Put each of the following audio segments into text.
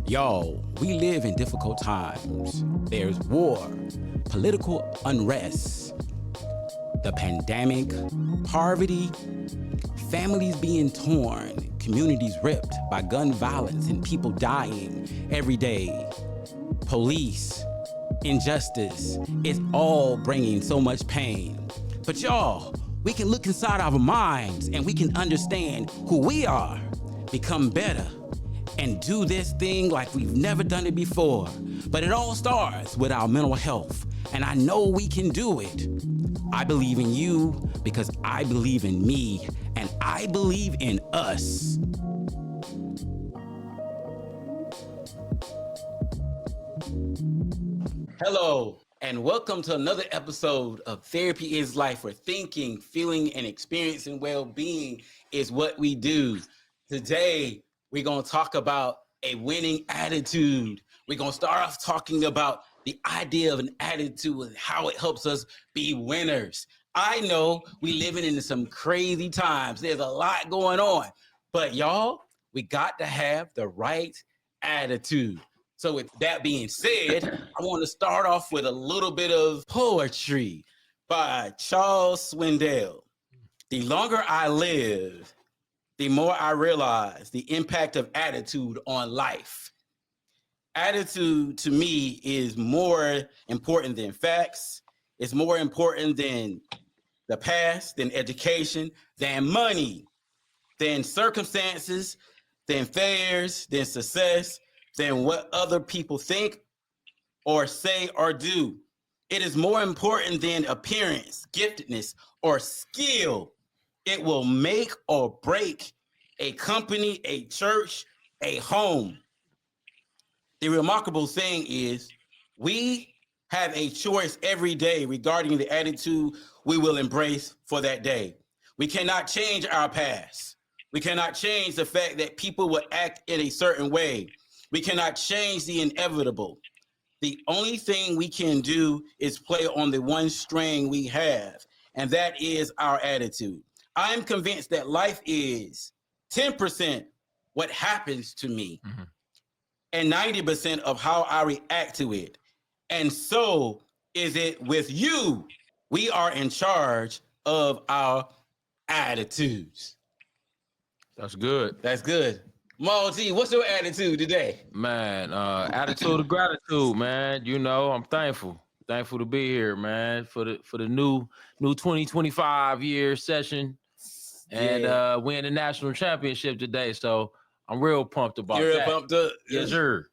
Y'all, we live in difficult times. There's war, political unrest, the pandemic, poverty, families being torn, communities ripped by gun violence and people dying every day, police, injustice. It's all bringing so much pain. But y'all, we can look inside our minds and we can understand who we are, become better, and do this thing like we've never done it before. But it all starts with our mental health, and I know we can do it. I believe in you because I believe in me, and I believe in us. Hello, and welcome to another episode of Therapy is Life, where thinking, feeling, and experiencing well-being is what we do. Today, we're going to talk about a winning attitude. We're going to start off talking about the idea of an attitude and how it helps us be winners. I know we living in some crazy times. There's a lot going on. But y'all, we got to have the right attitude. So with that being said, I want to start off with a little bit of poetry by Charles Swindell. The longer I live, the more I realize the impact of attitude on life. Attitude to me is more important than facts. It's more important than the past, than education, than money, than circumstances, than failures, than success, than what other people think or say or do. It is more important than appearance, giftedness, or skill. It will make or break a company, a church, a home. The remarkable thing is we have a choice every day regarding the attitude we will embrace for that day. We cannot change our past. We cannot change the fact that people will act in a certain way. We cannot change the inevitable. The only thing we can do is play on the one string we have, and that is our attitude. I'm convinced that life is 10% what happens to me, and 90% of how I react to it. And so is it with you. We are in charge of our attitudes. That's good. That's good. Malty, what's your attitude today? Man, attitude of gratitude, man. You know, I'm thankful. Thankful to be here, man, for the new 2025 year session. And we're in the national championship today. So I'm real pumped about that. You're real pumped up? Yes, sir.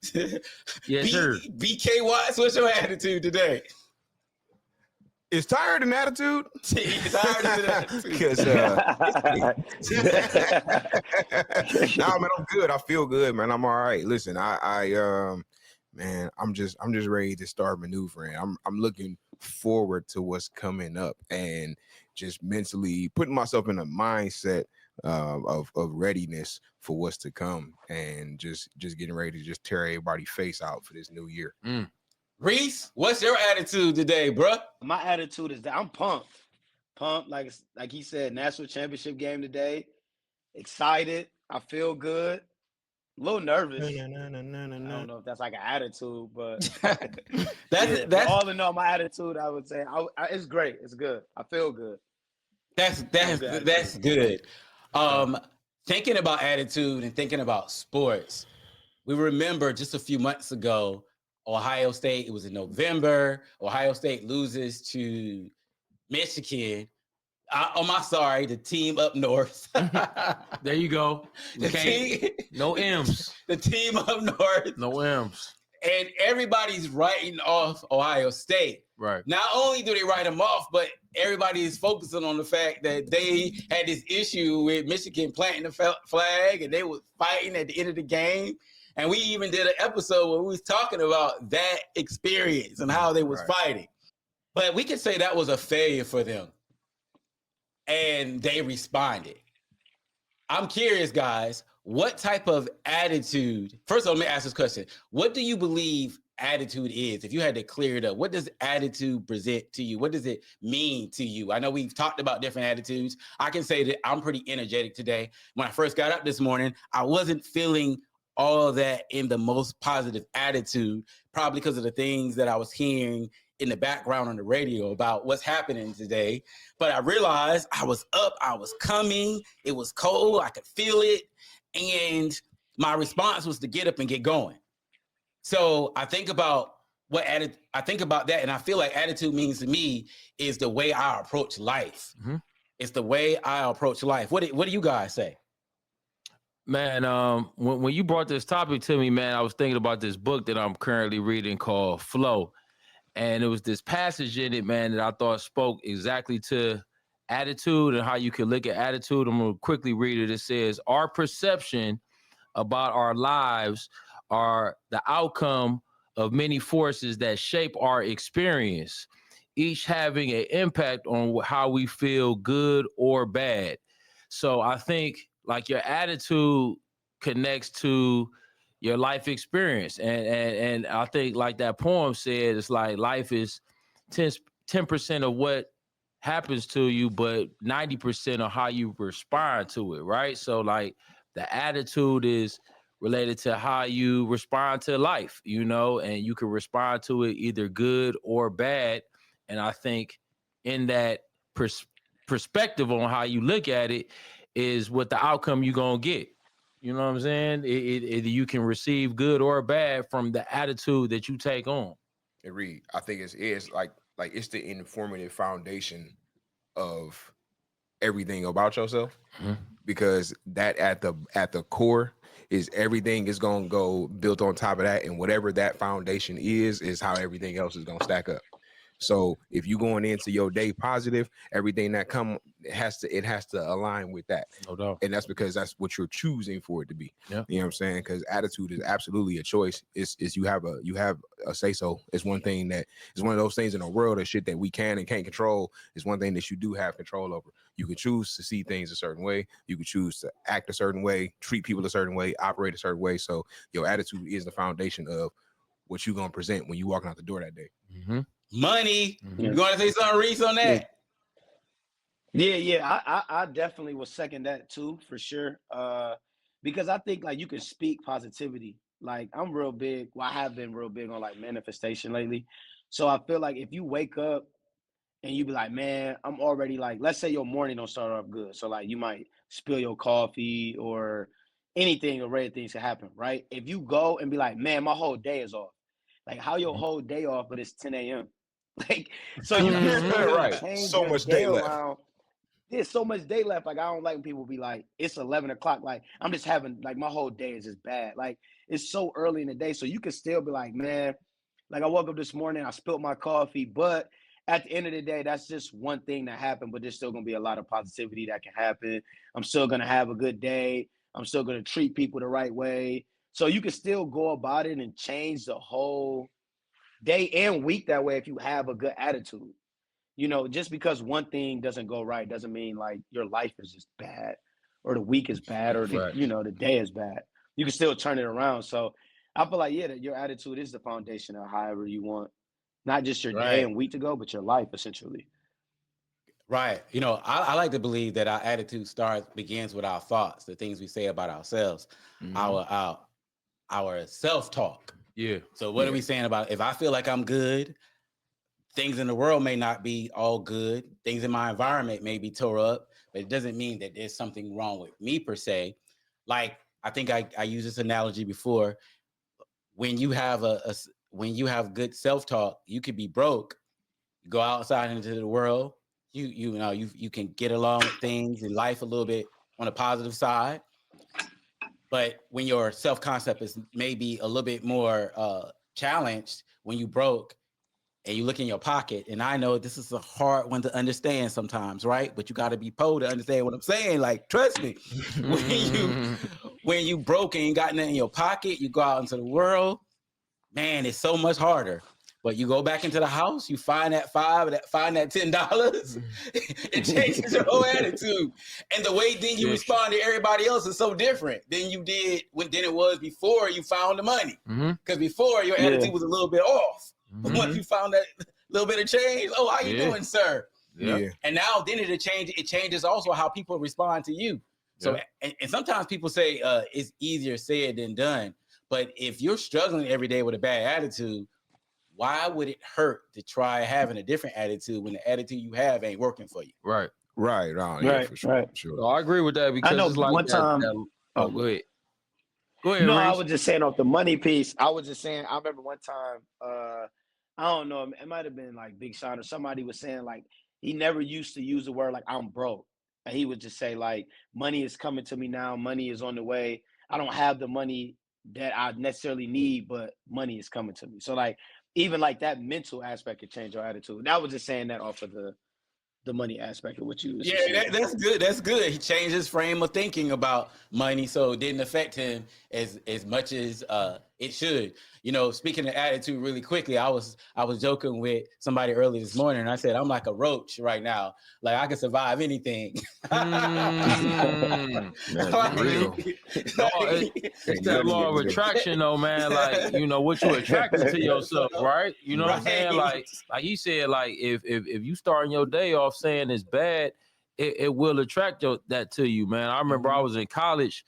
Yes, sir. BK Watts, what's your attitude today? Is tired an attitude? Tired is an attitude. Because nah, man, I'm good. I feel good, man. I'm all right. Listen, man, I'm just ready to start maneuvering. I'm looking forward to what's coming up and just mentally putting myself in a mindset of readiness for what's to come, and just getting ready to just tear everybody's face out for this new year. Reese, what's your attitude today, bruh? My attitude is that I'm pumped, like he said, national championship game today. Excited, I feel good. A little nervous. I don't know if that's like an attitude, but that's all in all. My attitude, I would say, it's great. It's good. I feel good. That's good. Thinking about attitude and thinking about sports, we remember just a few months ago, Ohio State, it was in November. Ohio State loses to Michigan. The team up north. There you go. No M's. The team up north. No M's. And everybody's writing off Ohio State. Right. Not only do they write them off, but everybody is focusing on the fact that they had this issue with Michigan planting the flag, and they were fighting at the end of the game. And we even did an episode where we was talking about that experience and how they was fighting. But we could say that was a failure for them. And they responded. I'm curious, guys, what type of attitude, first of all, let me ask this question. What do you believe attitude is, if you had to clear it up, what does attitude present to you? What does it mean to you? I know we've talked about different attitudes. I can say that I'm pretty energetic today. When I first got up this morning, I wasn't feeling all of that in the most positive attitude, probably because of the things that I was hearing in the background on the radio about what's happening today. But I realized I was up, I was coming, it was cold, I could feel it. And my response was to get up and get going. So I think about I think about that, and I feel like attitude means to me is the way I approach life. Mm-hmm. It's the way I approach life. What do you guys say? Man, when you brought this topic to me, man, I was thinking about this book that I'm currently reading called Flow. And it was this passage in it, man, that I thought spoke exactly to attitude and how you can look at attitude. I'm going to quickly read it. It says, our perception about our lives are the outcome of many forces that shape our experience, each having an impact on how we feel, good or bad. So I think like your attitude connects to your life experience. And I think like that poem said, it's like life is 10% of what happens to you, but 90% of how you respond to it, right? So like the attitude is related to how you respond to life, you know, and you can respond to it either good or bad. And I think in that perspective on how you look at it is what the outcome you're going to get. You know what I'm saying? You can receive good or bad from the attitude that you take on. Agreed. I think it's like it's the informative foundation of everything about yourself, because that at the core is everything is going to go built on top of that, and whatever that foundation is how everything else is going to stack up. So if you're going into your day positive, everything that it has to align with that. No doubt. And that's because that's what you're choosing for it to be. Yeah. You know what I'm saying? Because attitude is absolutely a choice. It's you have a say so. It's one thing that is one of those things in the world of shit that we can and can't control. It's one thing that you do have control over. You can choose to see things a certain way. You can choose to act a certain way, treat people a certain way, operate a certain way. So your attitude is the foundation of what you're gonna present when you walking out the door that day. Mm-hmm. Money. You want to say something, Reese, on that? Yeah. I definitely will second that too, for sure. Because I think like you can speak positivity. Like I'm real big. Well, I have been real big on like manifestation lately. So I feel like if you wake up and you be like, man, I'm already like, let's say your morning don't start off good. So like you might spill your coffee or anything, or rare things can happen, right? If you go and be like, man, my whole day is off. Like how your whole day off, but it's 10 a.m. Like, so you can right. change So your much day day left. around. There's so much day left. Like, I don't like when people be like, it's 11 o'clock. Like, I'm just having, like, my whole day is just bad. Like, it's so early in the day. So you can still be like, man, like I woke up this morning, I spilled my coffee, but at the end of the day, that's just one thing that happened, but there's still going to be a lot of positivity that can happen. I'm still going to have a good day. I'm still going to treat people the right way. So you can still go about it and change the whole day and week that way if you have a good attitude. You know, just because one thing doesn't go right doesn't mean like your life is just bad or the week is bad or the, you know, the day is bad. You can still turn it around. So I feel like, that your attitude is the foundation of however you want, not just your day and week to go, but your life essentially. Right. You know, I like to believe that our attitude begins with our thoughts, the things we say about ourselves, our self-talk. Yeah. So what are we saying about, if I feel like I'm good, things in the world may not be all good. Things in my environment may be tore up, but it doesn't mean that there's something wrong with me per se. Like, I think I used this analogy before. When you have when you have good self-talk, you could be broke. You go outside into the world, you can get along with things in life a little bit on a positive side. But when your self-concept is maybe a little bit more challenged, when you broke and you look in your pocket, and I know this is a hard one to understand sometimes, right? But you got to be poor to understand what I'm saying. Like, trust me, when you broke and you got nothing in your pocket, you go out into the world, man, it's so much harder. But you go back into the house, you find that find that $10, it changes your whole attitude. And the way then you respond to everybody else is so different than you did than it was before you found the money. Because before your attitude was a little bit off. But once you found that little bit of change, oh, how you doing, sir? Yeah. And now then it changes also how people respond to you. So and sometimes people say it's easier said than done. But if you're struggling every day with a bad attitude, why would it hurt to try having a different attitude when the attitude you have ain't working for you? Right. Yeah, for sure. So I agree with that because I know it's like one time. Oh, go ahead. Go ahead. No, Reese. I was just saying off the money piece. I was just saying. I remember one time. I don't know. It might have been like Big Sean or somebody was saying like he never used to use the word like I'm broke, and he would just say like money is coming to me now. Money is on the way. I don't have the money that I necessarily need, but money is coming to me. So like even like that mental aspect could change your attitude. And I was just saying that off of the money aspect of what you was saying. That's good. That's good. He changed his frame of thinking about money, so it didn't affect him as much as it should. You know, speaking of attitude, really quickly, I was joking with somebody early this morning, and I said I'm like a roach right now. Like I can survive anything. Real. It's that law of attraction, though, man. Like you know what you attracting to yourself, right? You know what I'm saying? Like he said, like if you starting your day off saying it's bad, it will attract that to you, man. I remember I was in college,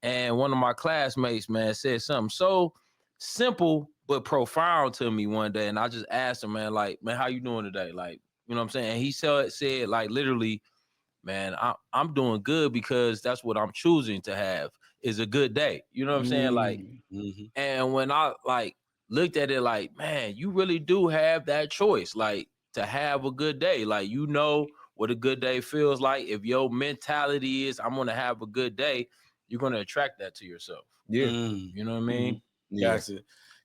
and one of my classmates, man, said something so simple but profound to me one day, and I just asked him, man, like, man, how you doing today? Like, you know what I'm saying? And he said like literally, man, I'm doing good because that's what I'm choosing to have is a good day. You know what I'm saying? Like, and when I like looked at it, like, man, you really do have that choice, like to have a good day. Like, you know what a good day feels like. If your mentality is I'm gonna have a good day, you're gonna attract that to yourself. Yeah. You know what I mean? Gotcha.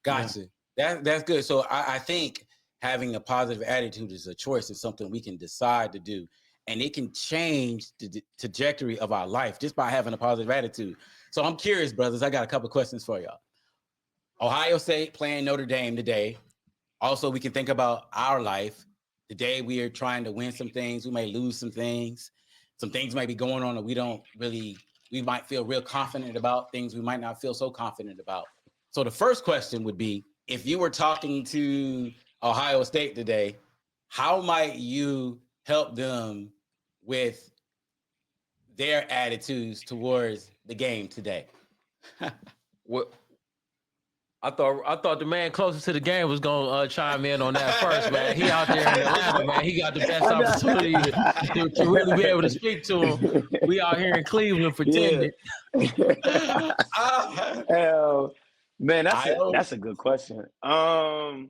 That's good. So I think having a positive attitude is a choice. It's something we can decide to do. And it can change the trajectory of our life just by having a positive attitude. So I'm curious, brothers. I got a couple of questions for y'all. Ohio State playing Notre Dame today. Also, we can think about our life. Today, we are trying to win some things. We may lose some things. Some things might be going on that we might feel real confident about, things we might not feel so confident about. So the first question would be, if you were talking to Ohio State today, how might you help them with their attitudes towards the game today? What I thought the man closest to the game was gonna chime in on that first, man. He out there in Atlanta, man. He got the best opportunity to really be able to speak to him. We out here in Cleveland pretending. Man, that's a good question. Man,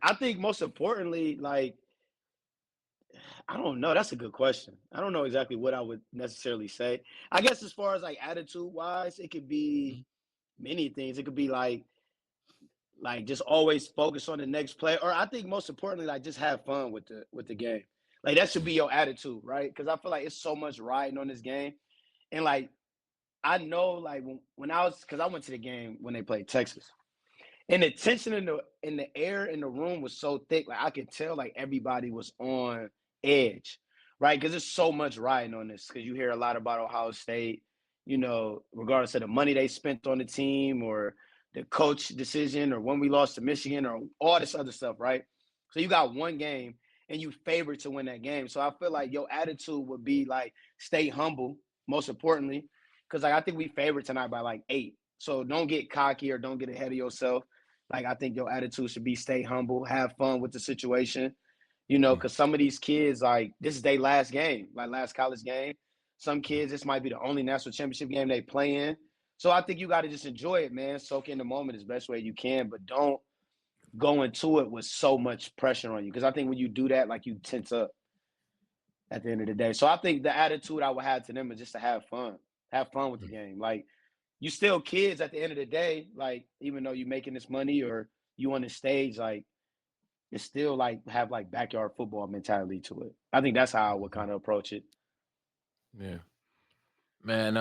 I think most importantly, like, I don't know. That's a good question. I don't know exactly what I would necessarily say. I guess as far as like attitude wise, it could be many things. It could be like just always focus on the next play, or I think most importantly, like just have fun with the game. Like that should be your attitude, right? Because I feel like it's so much riding on this game, and like I know, like when I was, because I went to the game when they played Texas, and the tension in the air in the room was so thick, like I could tell like everybody was on edge, right? Because there's so much riding on this. Because you hear a lot about Ohio State, you know, regardless of the money they spent on the team or the coach decision or when we lost to Michigan or all this other stuff, right? So you got one game and you favored to win that game. So I feel like your attitude would be like stay humble, most importantly, because like I think we favored tonight by like 8. So don't get cocky or don't get ahead of yourself. Like I think your attitude should be stay humble, have fun with the situation, you know, because some of these kids, like this is their last game, like last college game. Some kids, this might be the only national championship game they play in. So I think you got to just enjoy it, man. Soak in the moment as best way you can, but don't go into it with so much pressure on you. Because I think when you do that, like you tense up at the end of the day. So I think the attitude I would have to them is just to have fun with the game. Like you still kids at the end of the day, like even though you're making this money or you on the stage, like it's still like have like backyard football mentality to it. I think that's how I would kind of approach it. Yeah, man.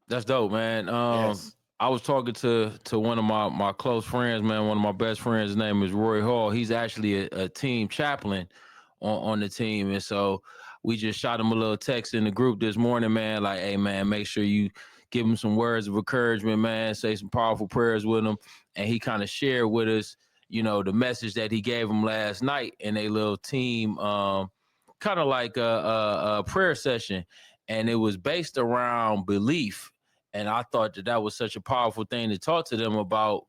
That's dope, man. Yes. I was talking to one of my close friends, man. One of my best friends, his name is Roy Hall. He's actually a team chaplain on the team, and so we just shot him a little text in the group this morning, man. Like, hey, man, make sure you give him some words of encouragement, man. Say some powerful prayers with him, and he kind of shared with us, you know, the message that he gave him last night in a little team, kind of like a prayer session, and it was based around belief. And I thought that was such a powerful thing to talk to them about,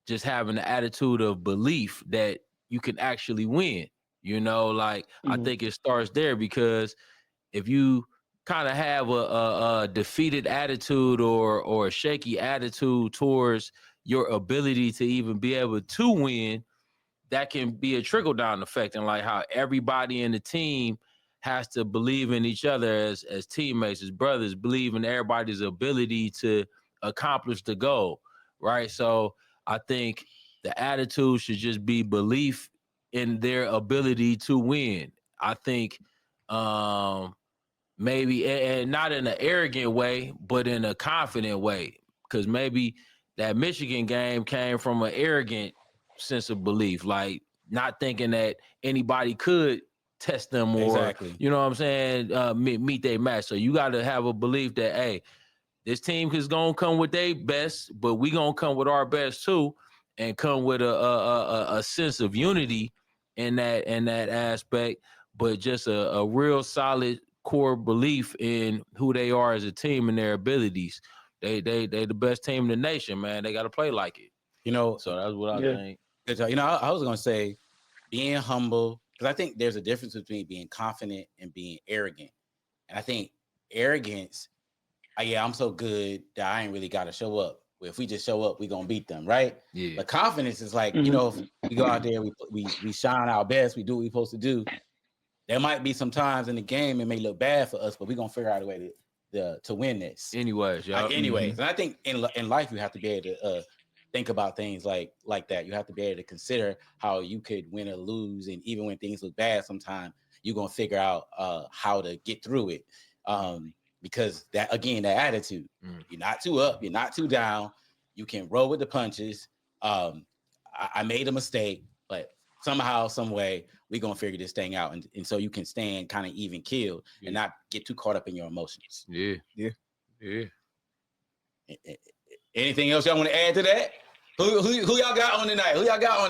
just having the attitude of belief that you can actually win. You know, like I think it starts there, because if you kind of have a defeated attitude or a shaky attitude towards your ability to even be able to win, that can be a trickle down effect, and like how everybody in the team has to believe in each other as teammates, as brothers, believe in everybody's ability to accomplish the goal, right? So I think the attitude should just be belief in their ability to win. I think maybe, and not in an arrogant way, but in a confident way, because maybe that Michigan game came from an arrogant sense of belief, like not thinking that anybody could test them or, you know what I'm saying, meet their match. So you got to have a belief that, hey, this team is going to come with their best, but we going to come with our best too, and come with a sense of unity in that aspect, but just a real solid core belief in who they are as a team and their abilities. They the best team in the nation, man. They got to play like it. You know, so that's what I think. You know, I was going to say being humble, because I think there's a difference between being confident and being arrogant. And I think arrogance, I'm so good that I ain't really got to show up. If we just show up, we gonna beat them, right? Yeah. But confidence is like, you know, if we go out there, we shine our best, we do what we're supposed to do. There might be some times in the game it may look bad for us, but we're gonna figure out a way to win this. Anyways, y'all. And I think in life you have to be able to think about things like that. You have to be able to consider how you could win or lose, and even when things look bad, sometimes you're gonna figure out how to get through it. Because that attitude, you're not too up, you're not too down, you can roll with the punches. I made a mistake, but somehow, some way, we're gonna figure this thing out, and so you can stand kind of even keeled and not get too caught up in your emotions. Yeah. Anything else y'all want to add to that? Who y'all got on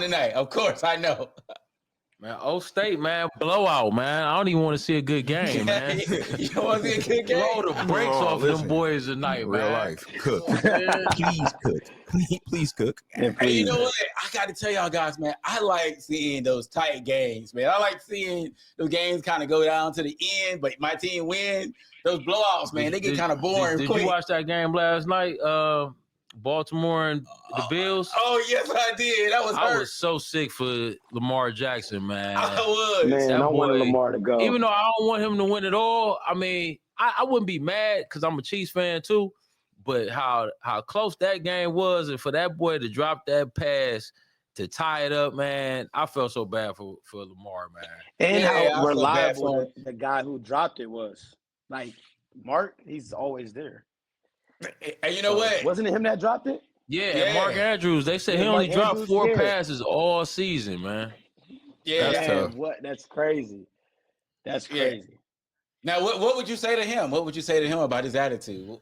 tonight? Of course, I know. Man, Old State, man, blowout, man. I don't even want to see a good game, man. You don't want to see a good game? Blow the brakes off them boys tonight, real man. life. Cook. Please cook. And you know what? I got to tell y'all guys, man, I like seeing those tight games, man. I like seeing those games kind of go down to the end, but my team win. Those blowouts, man, they get kind of boring. Did you watch that game last night? Baltimore and the Bills. Oh yes, I did. I was so sick for Lamar Jackson, man. I was. Man, I wanted Lamar to go. Even though I don't want him to win it all, I mean, I wouldn't be mad because I'm a Chiefs fan too. But how close that game was, and for that boy to drop that pass to tie it up, man, I felt so bad for Lamar, man. And how reliable the guy who dropped it was. Like Mark, he's always there. And you know what? Wasn't it him that dropped it? Yeah, and Mark Andrews. They said he only dropped 4 passes all season, man. Yeah, that's tough. That's crazy. That's crazy. Now, what would you say to him? What would you say to him about his attitude?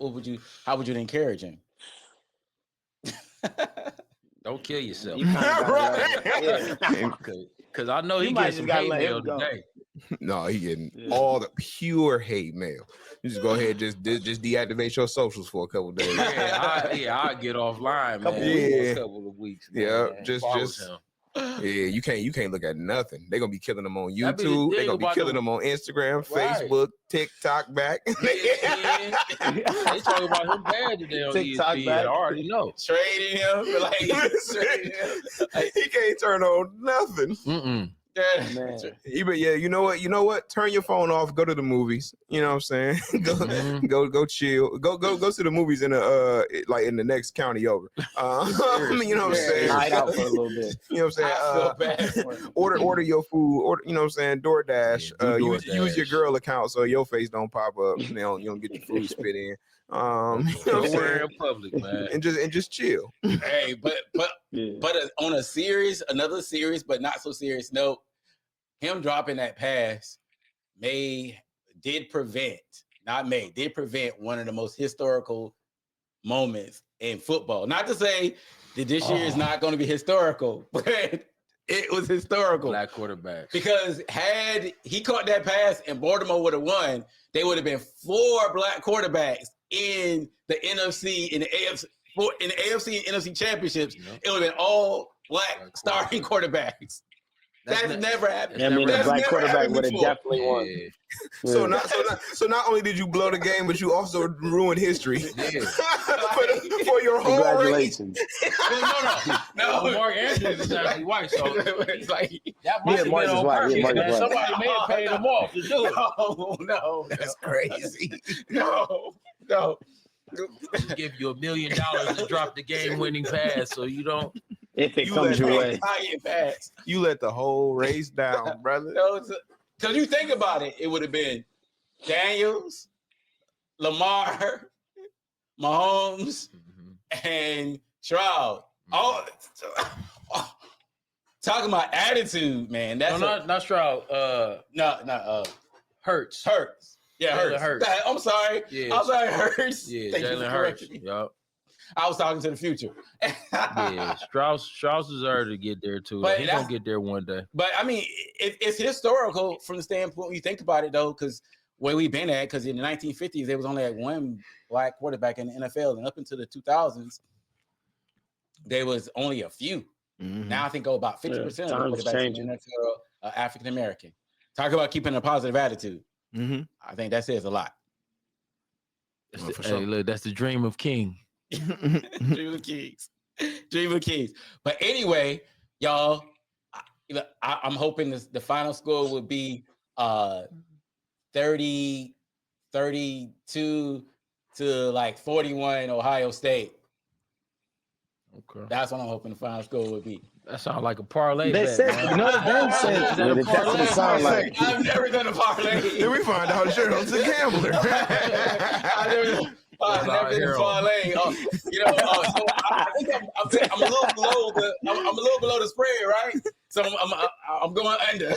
How would you encourage him? Don't kill yourself. Right. Because I know he gets some hate mail today. No, he getting all the pure hate mail. You just go ahead, just deactivate your socials for a couple of days. I'll get offline, man. A couple of weeks. Man. Just you can't look at nothing. They're gonna be killing them on YouTube. They're gonna be killing them on Instagram, Facebook, TikTok back. They talking about him bad today on TikTok ESPN. back. I already know. Trading him. He can't turn on nothing. Man. But yeah, you know what? Turn your phone off. Go to the movies. You know what I'm saying? go chill. Go to the movies in like in the next county over. You know what I'm saying? Hide out for a little bit. You know what I'm saying? I feel bad for him. Order your food. Order, you know what I'm saying? DoorDash. Yeah, Use your girl account so your face don't pop up. You don't get your food spit in. You know what I'm saying? In public, man. And just chill. Hey, but on another serious but not so serious note, him dropping that pass did prevent one of the most historical moments in football. Not to say that this year is not going to be historical, but it was historical. Black quarterbacks. Because had he caught that pass and Baltimore would have won, they would have been 4 black quarterbacks in the NFC, in the AFC, in the AFC and NFC championships. It would have been all black starting quarterbacks. That's never happened. I mean, the black quarterback would have definitely won. Yeah. So not only did you blow the game, but you also ruined history for your whole Congratulations. No. Mark Andrews is actually white, so it's like that must have been on purpose, man. Somebody may have paid him off to do it. No, that's crazy. No. Just give you $1 million to drop the game-winning pass, so you don't. If it comes your way, you let the whole race down, brother. No, because you think about it, it would have been Daniels, Lamar, Mahomes, and Stroud. All talking about attitude, man. That's not Stroud. Hurts. Yeah, Hurts. I'm sorry. Yeah. I'm sorry, Hurts. Yeah, Jalen Hurts. Yep. I was talking to the future. Yeah, Strauss deserved to get there too. He's gonna get there one day. But I mean, it's historical from the standpoint when you think about it, though, because where we've been at. Because in the 1950s, there was only like one black quarterback in the NFL, and up until the 2000s, there was only a few. Mm-hmm. Now I think about 50% of the quarterbacks in the NFL are African American. Talk about keeping a positive attitude. Mm-hmm. I think that says a lot. Look, that's the dream of king. Dream of Kings. But anyway, y'all, I'm hoping the final score would be 30-32 to like 41 Ohio State. Okay. That's what I'm hoping the final score would be. That sounds like a parlay. They bet, said, man. they said that's what it sounds like. I've never done a parlay. Then we find out Gerald's a gambler. I've never done a parlay. So I think I'm a little below the spread, right? So I'm going under.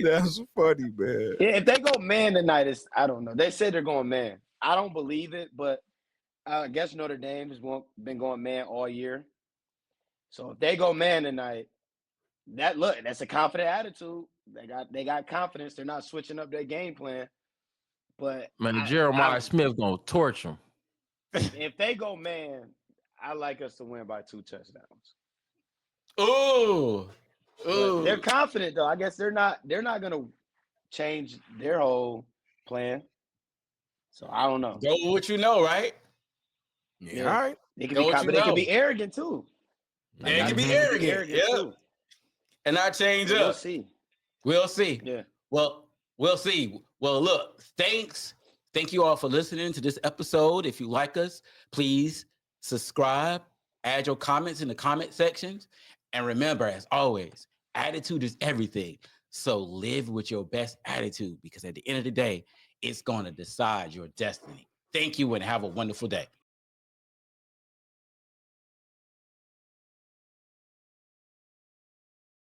That's funny, man. Yeah, if they go man tonight, I don't know. They said they're going man. I don't believe it, but I guess Notre Dame has been going man all year. So if they go man tonight, that's a confident attitude. They got confidence. They're not switching up their game plan. But man, Jeremiah Smith gonna torch them. If they go man, I like us to win by 2 touchdowns. Ooh. But they're confident though. I guess they're not gonna change their whole plan. So I don't know. Go with what you know, right? Yeah. All right. They can be confident. They can be arrogant too. They can be arrogant. Yeah. And I change up. We'll see. Yeah. Well, we'll see. Well, look, thank you all for listening to this episode. If you like us, please subscribe, add your comments in the comment sections. And remember, as always, attitude is everything. So live with your best attitude, because at the end of the day, it's going to decide your destiny. Thank you and have a wonderful day.